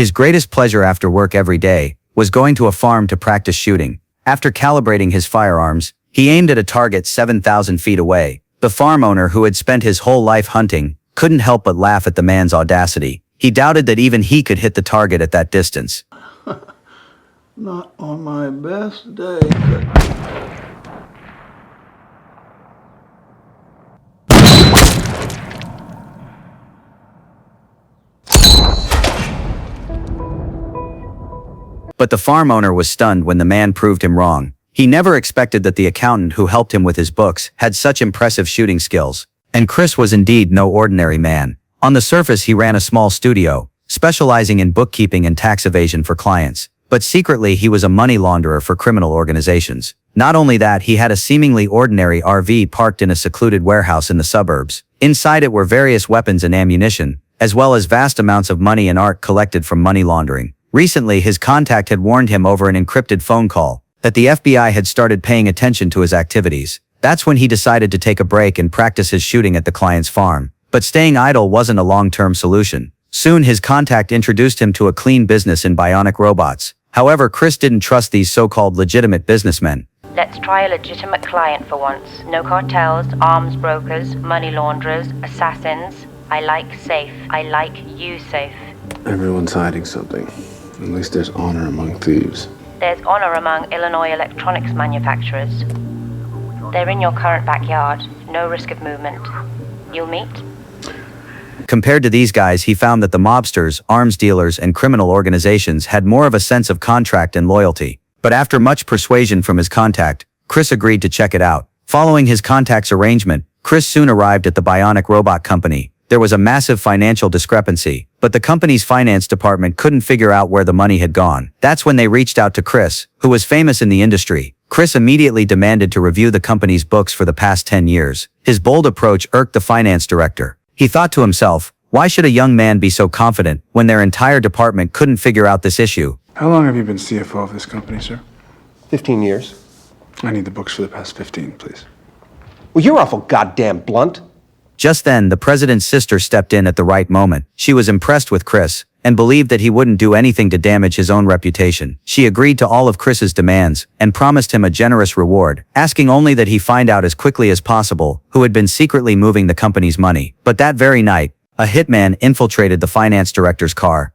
His greatest pleasure after work every day was going to a farm to practice shooting. After calibrating his firearms, he aimed at a target 7,000 feet away. The farm owner, who had spent his whole life hunting, couldn't help but laugh at the man's audacity. He doubted that even he could hit the target at that distance. Not on my best day. But the farm owner was stunned when the man proved him wrong. He never expected that the accountant who helped him with his books had such impressive shooting skills. And Chris was indeed no ordinary man. On the surface, he ran a small studio, specializing in bookkeeping and tax evasion for clients. But secretly, he was a money launderer for criminal organizations. Not only that, he had a seemingly ordinary RV parked in a secluded warehouse in the suburbs. Inside it were various weapons and ammunition, as well as vast amounts of money and art collected from money laundering. Recently, his contact had warned him over an encrypted phone call that the FBI had started paying attention to his activities. That's when he decided to take a break and practice his shooting at the client's farm. But staying idle wasn't a long-term solution. Soon his contact introduced him to a clean business in bionic robots. However, Chris didn't trust these so-called legitimate businessmen. Let's try a legitimate client for once. No cartels, arms brokers, money launderers, assassins. I like safe. I like you safe. Everyone's hiding something. At least there's honor among thieves. There's honor among Illinois electronics manufacturers. They're in your current backyard. No risk of movement. You'll meet? Compared to these guys, he found that the mobsters, arms dealers, and criminal organizations had more of a sense of contract and loyalty. But after much persuasion from his contact, Chris agreed to check it out. Following his contact's arrangement, Chris soon arrived at the bionic robot company. There was a massive financial discrepancy, but the company's finance department couldn't figure out where the money had gone. That's when they reached out to Chris, who was famous in the industry. Chris immediately demanded to review the company's books for the past 10 years. His bold approach irked the finance director. He thought to himself, why should a young man be so confident when their entire department couldn't figure out this issue? How long have you been CFO of this company, sir? 15 years. I need the books for the past 15, please. Well, you're awful goddamn blunt. Just then, the president's sister stepped in at the right moment. She was impressed with Chris and believed that he wouldn't do anything to damage his own reputation. She agreed to all of Chris's demands and promised him a generous reward, asking only that he find out as quickly as possible who had been secretly moving the company's money. But that very night, a hitman infiltrated the finance director's car.